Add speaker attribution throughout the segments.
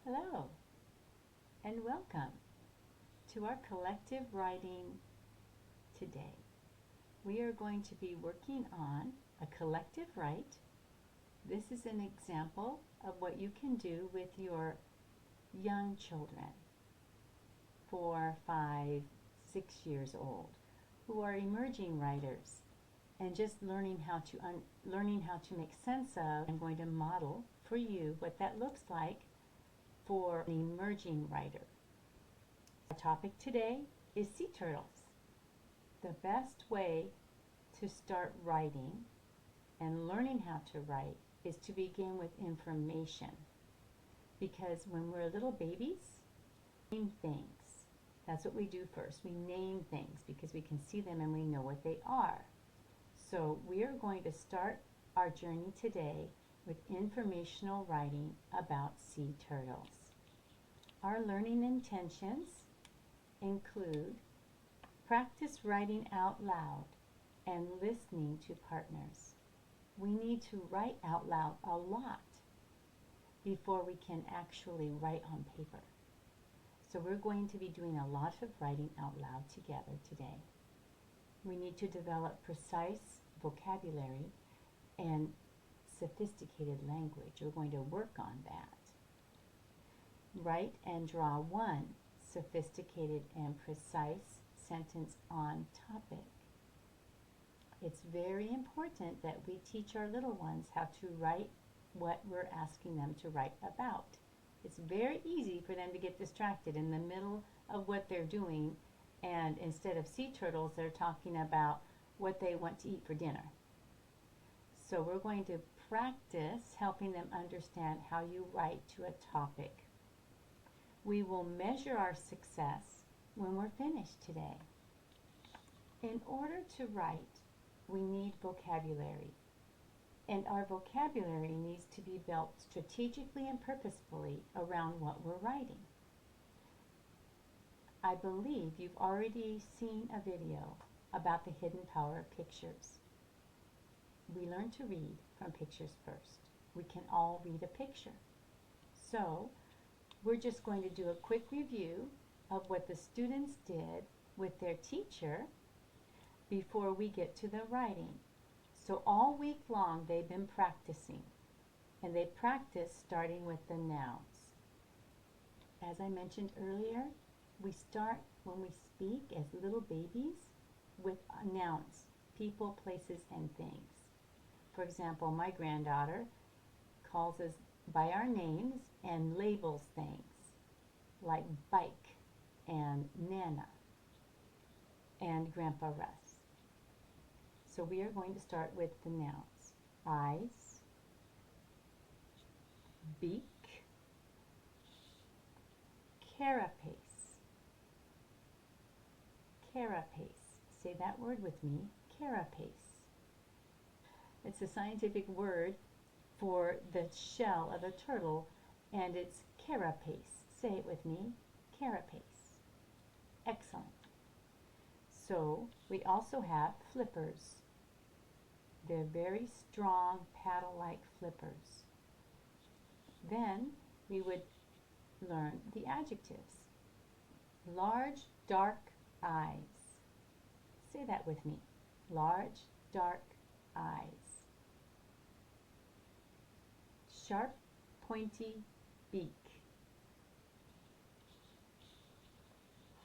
Speaker 1: Hello and welcome to our collective writing today. We are going to be working on a collective write. This is an example of what you can do with your young children, 4, 5, 6 years old, who are emerging writers and just learning how to make sense of. I'm going to model for you what that looks like for an emerging writer. Our topic today is sea turtles. The best way to start writing and learning how to write is to begin with information, because when we're little babies, we name things. That's what we do first. We name things because we can see them and we know what they are. So we are going to start our journey today with informational writing about sea turtles. Our learning intentions include practice writing out loud and listening to partners. We need to write out loud a lot before we can actually write on paper. So we're going to be doing a lot of writing out loud together today. We need to develop precise vocabulary and sophisticated language. We're going to work on that. Write and draw one sophisticated and precise sentence on topic. It's very important that we teach our little ones how to write what we're asking them to write about. It's very easy for them to get distracted in the middle of what they're doing, and instead of sea turtles, they're talking about what they want to eat for dinner. So we're going to practice helping them understand how you write to a topic. We will measure our success when we're finished today. In order to write, we need vocabulary, and our vocabulary needs to be built strategically and purposefully around what we're writing. I believe you've already seen a video about the hidden power of pictures. We learn to read from pictures first. We can all read a picture. So we're just going to do a quick review of what the students did with their teacher before we get to the writing. So all week long they've been practicing, and they practice starting with the nouns. As I mentioned earlier, we start when we speak as little babies with nouns, people, places, and things. For example, my granddaughter calls us by our names and labels things like bike and Nana and Grandpa Russ. So we are going to start with the nouns. Eyes, beak, carapace, carapace. Say that word with me, carapace. It's a scientific word for the shell of a turtle, and it's carapace. Say it with me, carapace. Excellent. So we also have flippers. They're very strong paddle-like flippers. Then we would learn the adjectives. Large, dark eyes. Say that with me. Large, dark eyes. Sharp, pointy beak.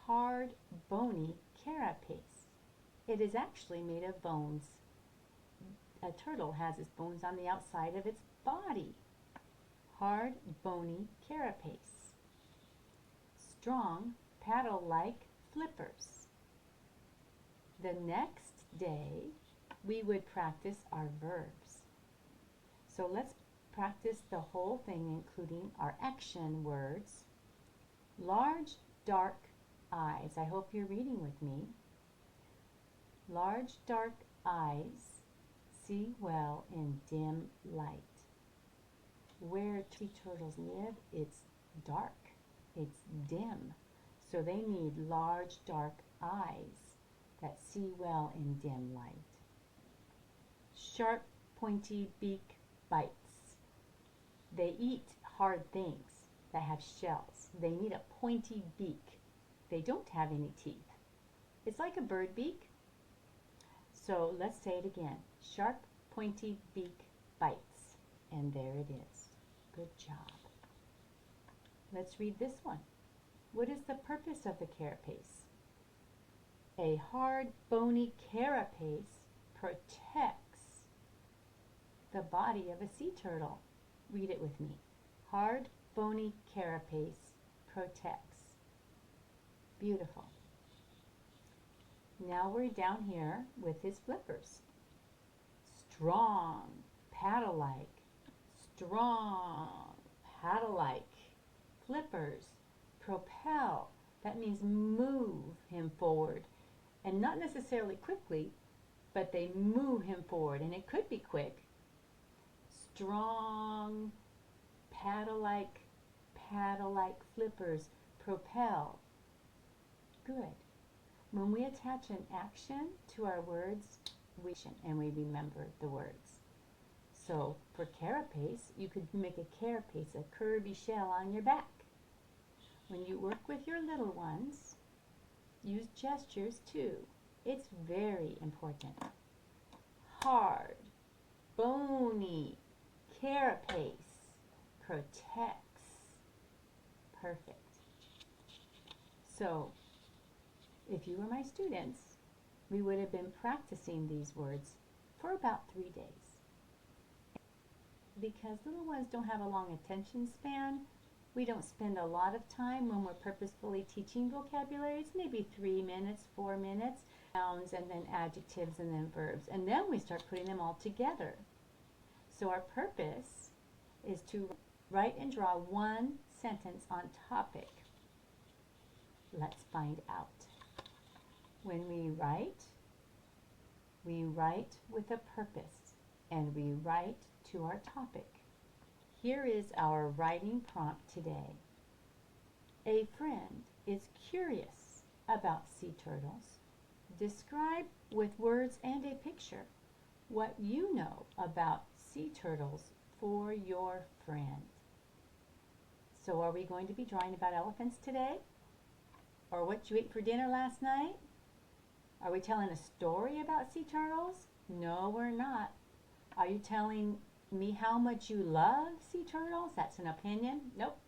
Speaker 1: Hard, bony carapace. It is actually made of bones. A turtle has its bones on the outside of its body. Hard, bony carapace. Strong, paddle-like flippers. The next day, we would practice our verbs. So let's practice the whole thing, including our action words. Large, dark eyes. I hope you're reading with me. Large, dark eyes see well in dim light. Where sea turtles live, it's dark. It's dim. So they need large, dark eyes that see well in dim light. Sharp, pointy beak bites. They eat hard things. that have shells. They need a pointy beak. They don't have any teeth. It's like a bird beak. So let's say it again. Sharp, pointy beak bites. And there it is. Good job. Let's read this one. What is the purpose of the carapace? A hard, bony carapace protects the body of a sea turtle. Read it with me. Hard, bony carapace protects. Beautiful. Now we're down here with his flippers. Strong, paddle-like. Strong, paddle-like. Flippers, propel. That means move him forward. And not necessarily quickly, but they move him forward. And it could be quick. Strong, paddle-like flippers, propel. Good. When we attach an action to our words, we remember the words. So for carapace, you could make a carapace, a curvy shell on your back. When you work with your little ones, use gestures too. It's very important. Hard, bony, carapace, protects. Perfect. So, if you were my students, we would have been practicing these words for about 3 days. Because little ones don't have a long attention span, we don't spend a lot of time when we're purposefully teaching vocabulary. It's maybe 3 minutes, 4 minutes, nouns and then adjectives and then verbs. And then we start putting them all together. So our purpose is to write and draw one sentence on topic. Let's find out. When we write with a purpose and we write to our topic. Here is our writing prompt today. A friend is curious about sea turtles. Describe with words and a picture what you know about sea turtles for your friend. So are we going to be drawing about elephants today? Or what you ate for dinner last night? Are we telling a story about sea turtles? No, we're not. Are you telling me how much you love sea turtles? That's an opinion? Nope.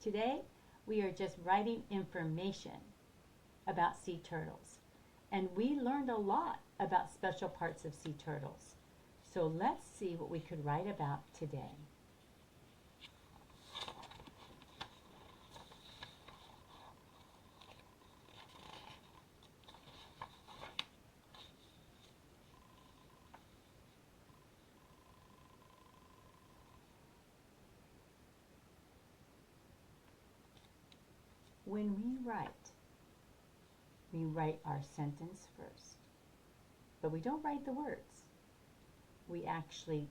Speaker 1: Today, we are just writing information about sea turtles. And we learned a lot about special parts of sea turtles. So let's see what we could write about today. When we write our sentence first. But we don't write the words. We actually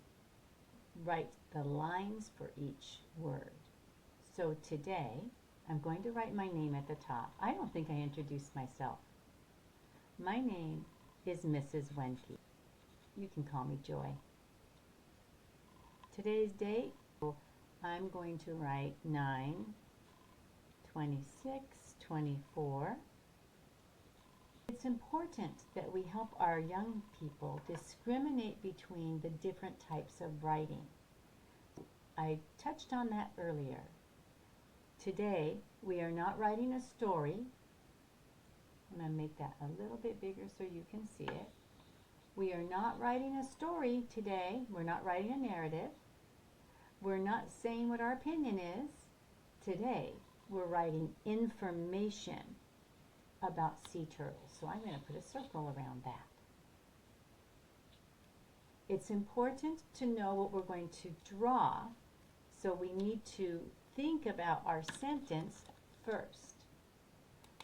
Speaker 1: write the lines for each word. So today, I'm going to write my name at the top. I don't think I introduced myself. My name is Mrs. Wenke. You can call me Joy. Today's date, I'm going to write 9/26/24. It's important that we help our young people discriminate between the different types of writing. I touched on that earlier. Today, we are not writing a story. I'm going to make that a little bit bigger so you can see it. We are not writing a story today. We're not writing a narrative. We're not saying what our opinion is. Today, we're writing information about sea turtles. So I'm going to put a circle around that. It's important to know what we're going to draw, so we need to think about our sentence first.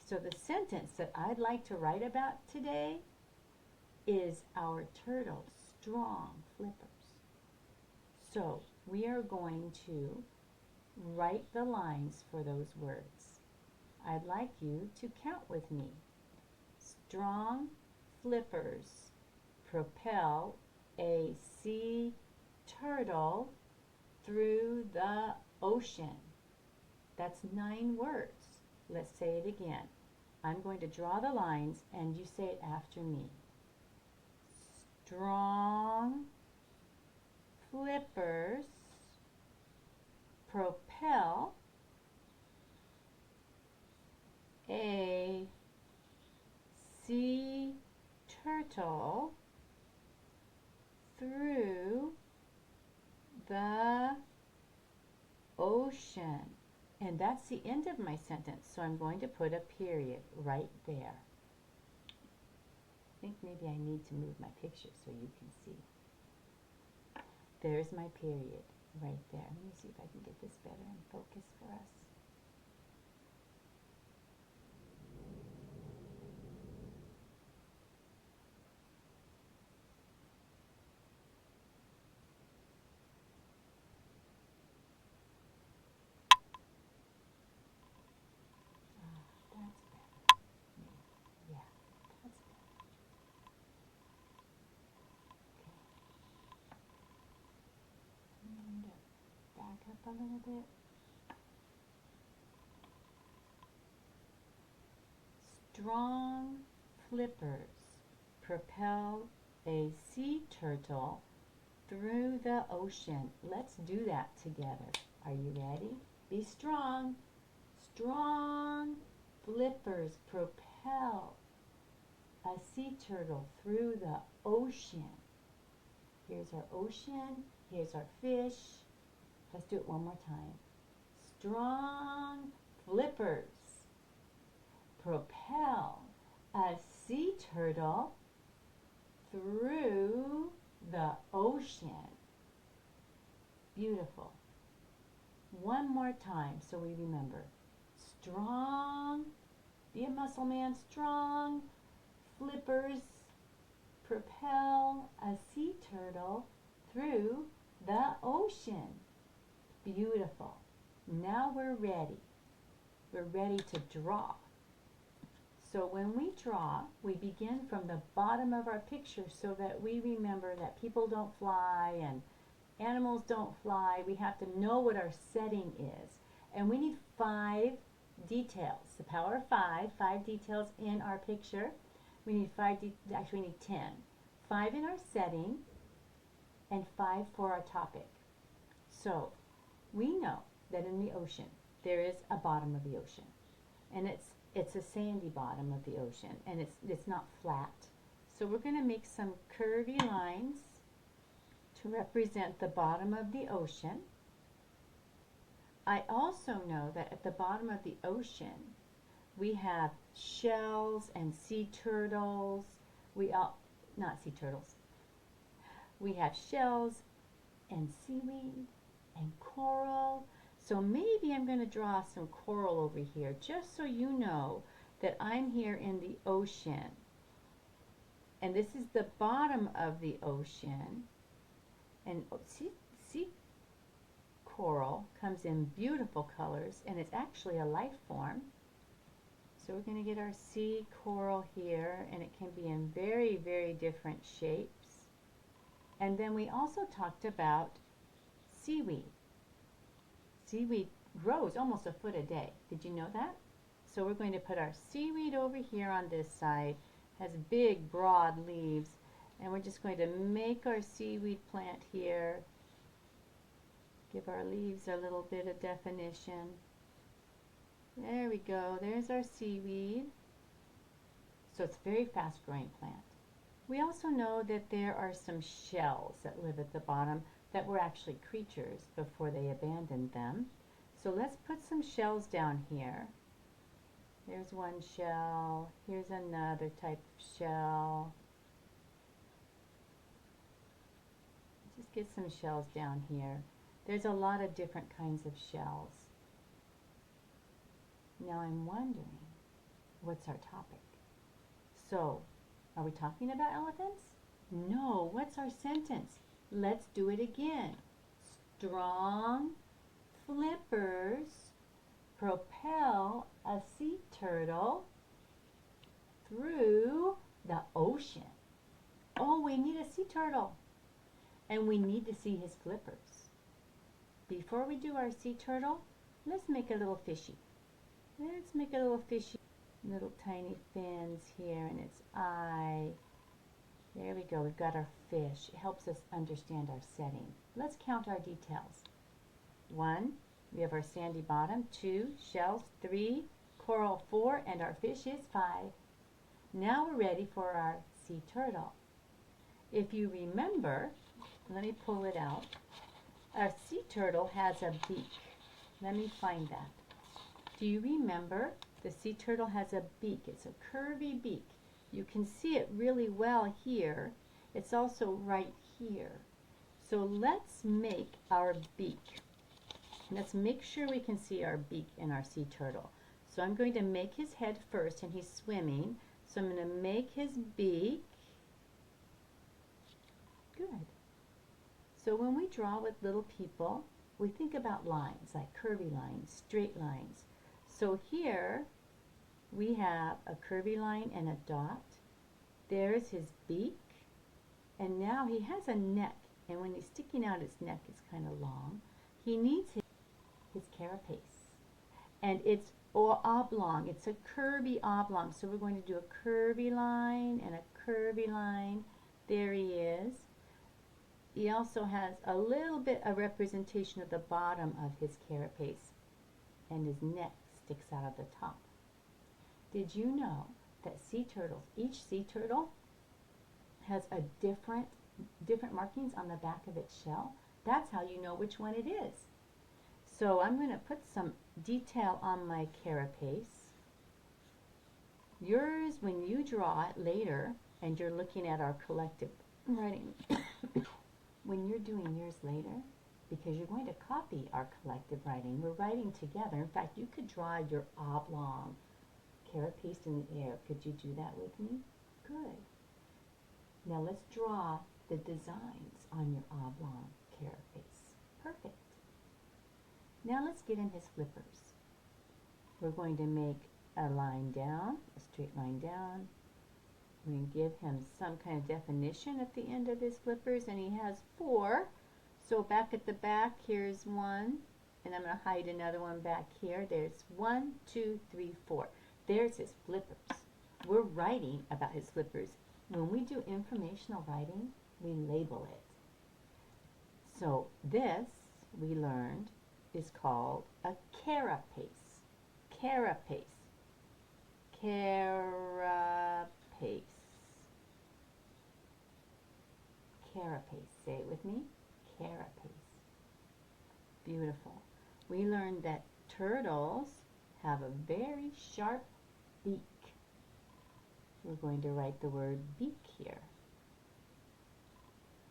Speaker 1: So the sentence that I'd like to write about today is our turtle's strong flippers. So we are going to write the lines for those words. I'd like you to count with me. Strong flippers propel a sea turtle through the ocean. That's 9 words. Let's say it again. I'm going to draw the lines and you say it after me. Strong flippers propel a sea turtle through the ocean. And that's the end of my sentence, so I'm going to put a period right there. I think maybe I need to move my picture so you can see. There's my period right there. Let me see if I can get this better in focus for us. That's better. Yeah, that's better. Okay. I'm going to back up a little bit. Strong flippers propel a sea turtle through the ocean. Let's do that together. Are you ready? Be strong. Strong flippers propel a sea turtle through the ocean. Here's our ocean. Here's our fish. Let's do it one more time. Strong flippers propel a sea turtle through the ocean. Beautiful. One more time so we remember. Strong, be a muscle man, strong flippers propel a sea turtle through the ocean. Beautiful. Now we're ready. We're ready to draw. So when we draw, we begin from the bottom of our picture so that we remember that people don't fly and animals don't fly. We have to know what our setting is. And we need 5 details. The power of 5, 5 details in our picture. We need actually we need 10. 5 in our setting and 5 for our topic. So we know that in the ocean there is a bottom of the ocean. And it's a sandy bottom of the ocean, and it's not flat. So we're going to make some curvy lines to represent the bottom of the ocean. I also know that at the bottom of the ocean we have shells and sea turtles. Not sea turtles. We have shells and seaweed and coral. So maybe I'm going to draw some coral over here just so you know that I'm here in the ocean. And this is the bottom of the ocean. And see coral comes in beautiful colors, and it's actually a life form. So we're going to get our sea coral here, and it can be in very, very different shapes. And then we also talked about seaweed. Seaweed grows almost a foot a day. Did you know that? So we're going to put our seaweed over here on this side. Has big, broad leaves. And we're just going to make our seaweed plant here. Give our leaves a little bit of definition. There we go. There's our seaweed. So it's a very fast growing plant. We also know that there are some shells that live at the bottom that were actually creatures before they abandoned them. So let's put some shells down here. There's one shell. Here's another type of shell. Just get some shells down here. There's a lot of different kinds of shells. Now I'm wondering, what's our topic? So, are we talking about elephants? No, what's our sentence? Let's do it again. Strong flippers propel a sea turtle through the ocean. Oh, we need a sea turtle. And we need to see his flippers. Before we do our sea turtle, Let's make a little fishy. Let's make a little fishy, little tiny fins here and its eye. There we go, we've got our fish. It helps us understand our setting. Let's count our details. 1, we have our sandy bottom. 2, shells. 3, coral. 4, and our fish is 5. Now we're ready for our sea turtle. If you remember, let me pull it out. Our sea turtle has a beak. Let me find that. Do you remember? The sea turtle has a beak. It's a curvy beak. You can see it really well here. It's also right here. So let's make our beak. Let's make sure we can see our beak in our sea turtle. So I'm going to make his head first, and he's swimming. So I'm going to make his beak. Good. So when we draw with little people, we think about lines, like curvy lines, straight lines. So here we have a curvy line and a dot. There's his beak. And now he has a neck. And when he's sticking out, his neck is kind of long. He needs his carapace. And it's oblong. It's a curvy oblong. So we're going to do a curvy line and a curvy line. There he is. He also has a little bit of representation of the bottom of his carapace. And his neck sticks out of the top. Did you know that sea turtles, each sea turtle has a different markings on the back of its shell? That's how you know which one it is. So I'm going to put some detail on my carapace. Yours, when you draw it later, and you're looking at our collective writing, when you're doing yours later, because you're going to copy our collective writing, we're writing together. In fact, you could draw your oblong carapace in the air. Could you do that with me? Good. Now let's draw the designs on your oblong carapace. Perfect. Now let's get in his flippers. We're going to make a line down, a straight line down. We're going to give him some kind of definition at the end of his flippers, and he has 4. So back at the back, here's 1, and I'm going to hide another one back here. There's 1, 2, 3, 4. There's his flippers. We're writing about his flippers. When we do informational writing, we label it. So this, we learned, is called a carapace. Carapace. Carapace. Carapace. Say it with me. Carapace. Beautiful. We learned that turtles have a very sharp beak. We're going to write the word beak here.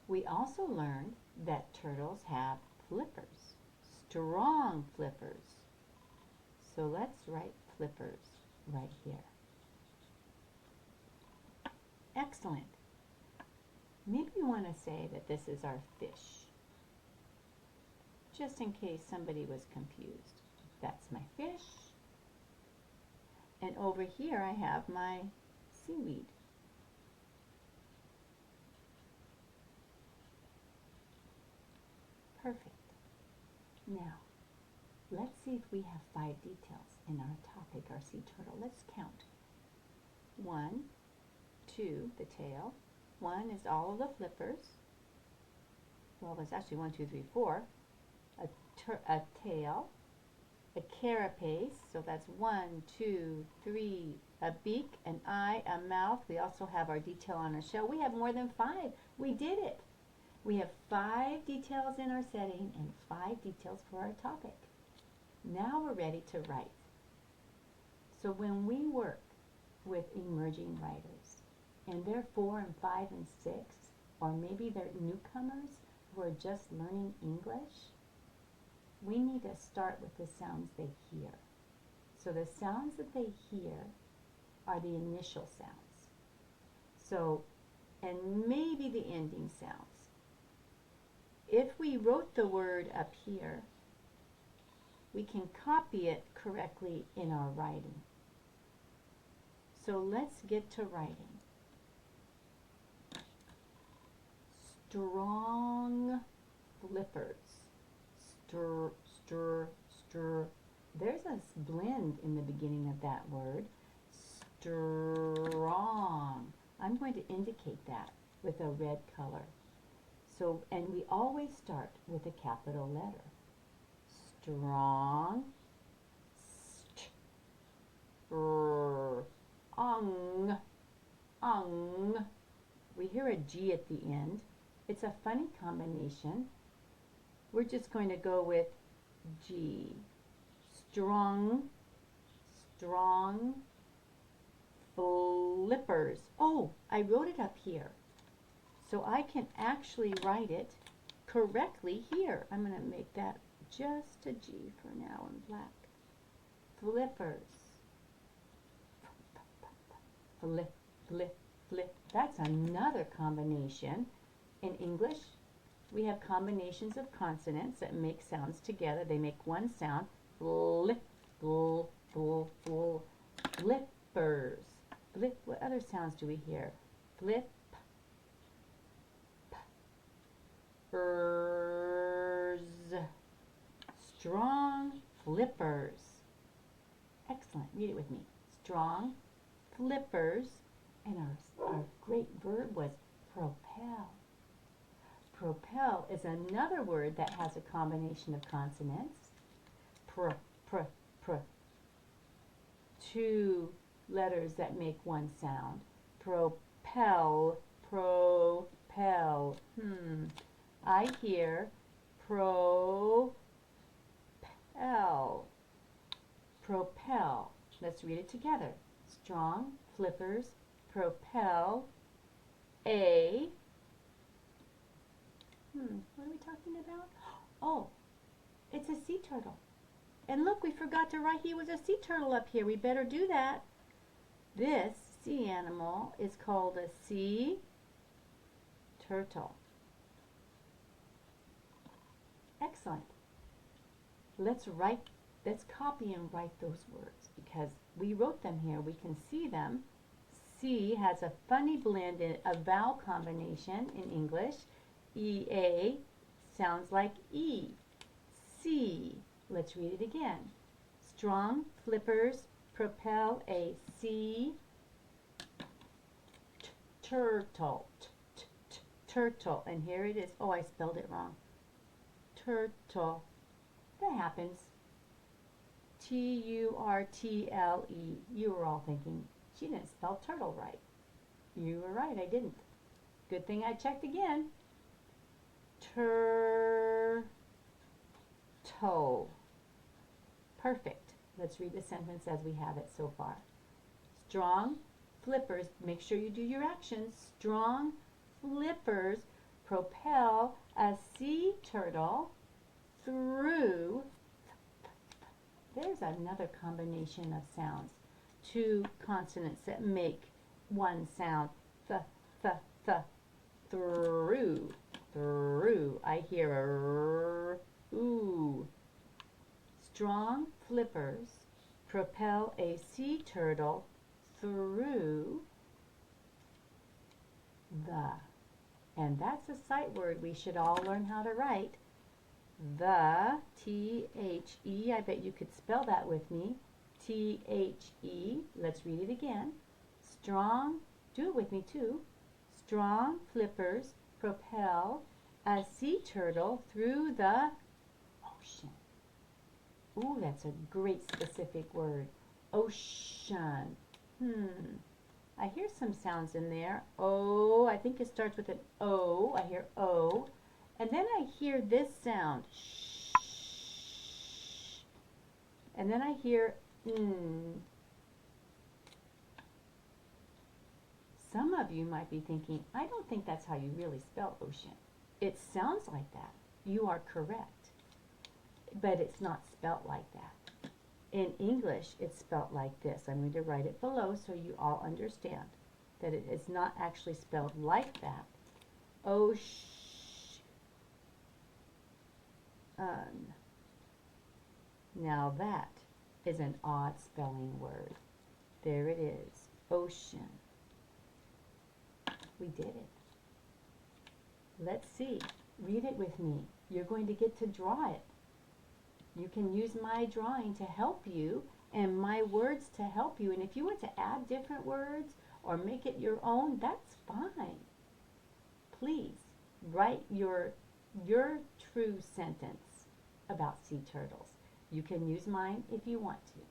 Speaker 1: We also learned that turtles have flippers, strong flippers. So let's write flippers right here. Excellent. Maybe you want to say that this is our fish, just in case somebody was confused. That's my fish. And over here I have my seaweed. Perfect. Now, let's see if we have 5 details in our topic, our sea turtle. Let's count. 1, 2, the tail. 1 is all of the flippers. Well, it's actually 1, 2, 3, 4. A tail. A carapace, so that's 1, 2, 3, a beak, an eye, a mouth. We also have our detail on our shell. We have more than 5. We did it. We have 5 details in our setting and 5 details for our topic. Now we're ready to write. So when we work with emerging writers, and they're 4 and 5 and 6, or maybe they're newcomers who are just learning English, we need to start with the sounds they hear. So the sounds that they hear are the initial sounds. So, and maybe the ending sounds. If we wrote the word up here, we can copy it correctly in our writing. So let's get to writing. Strong flippers. Stir, stir, stir, there's a blend in the beginning of that word. Strong. I'm going to indicate that with a red color. So, and we always start with a capital letter. Strong. Ung. Ung. We hear a G at the end. It's a funny combination. We're just going to go with G. Strong. Strong. Flippers. Oh, I wrote it up here. So I can actually write it correctly here. I'm going to make that just a G for now in black. Flippers. Flip, flip, flip. That's another combination. In English, we have combinations of consonants that make sounds together. They make one sound. Flip, flip, flip, flip. Flippers. Flip. What other sounds do we hear? Flip. Strong flippers. Excellent. Read it with me. Strong flippers. And our great verb was propel. Propel is another word that has a combination of consonants. Pr. Two letters that make one sound. Propel. Propel. I hear propel. Propel. Let's read it together. Strong flippers propel a. What are we talking about? Oh, it's a sea turtle. And look, we forgot to write he was a sea turtle up here. We better do that. This sea animal is called a sea turtle. Excellent. Let's copy and write those words because we wrote them here. We can see them. C has a funny blend in a vowel combination in English. E-A sounds like E. C. Let's read it again. Strong flippers propel a sea turtle. Turtle. And here it is. Oh, I spelled it wrong. Turtle. That happens. T-U-R-T-L-E. You were all thinking, she didn't spell turtle right. You were right, I didn't. Good thing I checked again. Turtle. Perfect. Let's read the sentence as we have it so far. Strong flippers, make sure you do your actions. Strong flippers propel a sea turtle through. There's another combination of sounds. Two consonants that make one sound. Th, th, th. Through. Through. I hear a r, ooh. Strong flippers propel a sea turtle through the. And that's a sight word we should all learn how to write. The, T-H-E, I bet you could spell that with me. T-H-E, let's read it again. Strong, do it with me too. Strong flippers propel a sea turtle through the ocean. Ooh, that's a great specific word. Ocean. I hear some sounds in there. O, I think it starts with an O. I hear O. And then I hear this sound. Shh. And then I hear Some of you might be thinking, I don't think that's how you really spell ocean. It sounds like that. You are correct. But it's not spelt like that. In English, it's spelt like this. I'm going to write it below so you all understand that it is not actually spelled like that. Ocean. Now that is an odd spelling word. There it is. Ocean. We did it. Let's see. Read it with me. You're going to get to draw it. You can use my drawing to help you and my words to help you. And if you want to add different words or make it your own, that's fine. Please write your true sentence about sea turtles. You can use mine if you want to.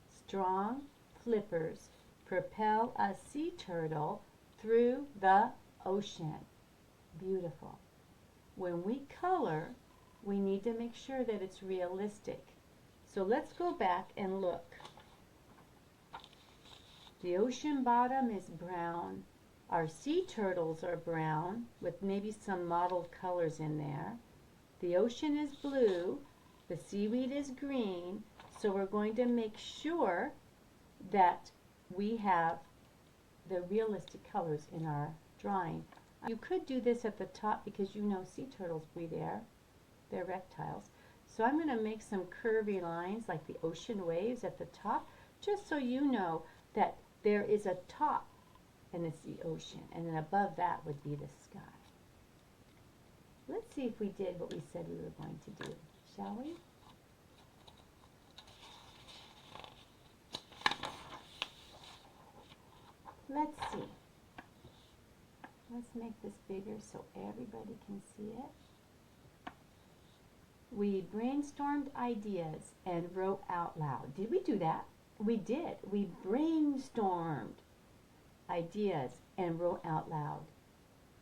Speaker 1: Strong flippers propel a sea turtle through the ocean. Beautiful. When we color, we need to make sure that it's realistic. So let's go back and look. The ocean bottom is brown. Our sea turtles are brown with maybe some mottled colors in there. The ocean is blue. The seaweed is green. So we're going to make sure that we have the realistic colors in our drawing. You could do this at the top because you know sea turtles breathe air. They're reptiles. So I'm going to make some curvy lines like the ocean waves at the top, just so you know that there is a top and it's the ocean, and then above that would be the sky. Let's see if we did what we said we were going to do, shall we? Let's see. Let's make this bigger so everybody can see it. We brainstormed ideas and wrote out loud. Did we do that? We did. We brainstormed ideas and wrote out loud.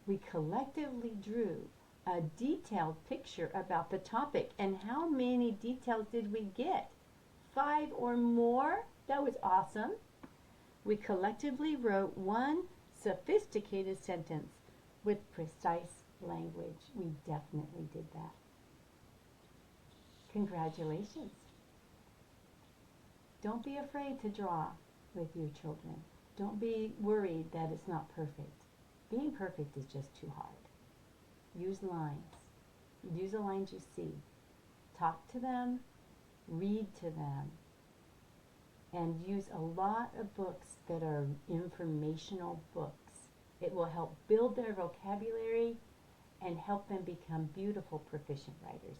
Speaker 1: We collectively drew a detailed picture about the topic. And how many details did we get? 5 or more? That was awesome. We collectively wrote one sophisticated sentence with precise language. We definitely did that. Congratulations. Don't be afraid to draw with your children. Don't be worried that it's not perfect. Being perfect is just too hard. Use lines. Use the lines you see. Talk to them, read to them, and use a lot of books that are informational books. It will help build their vocabulary and help them become beautiful, proficient writers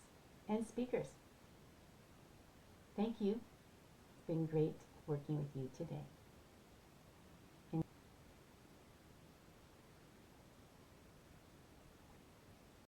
Speaker 1: and speakers. Thank you. It's been great working with you today.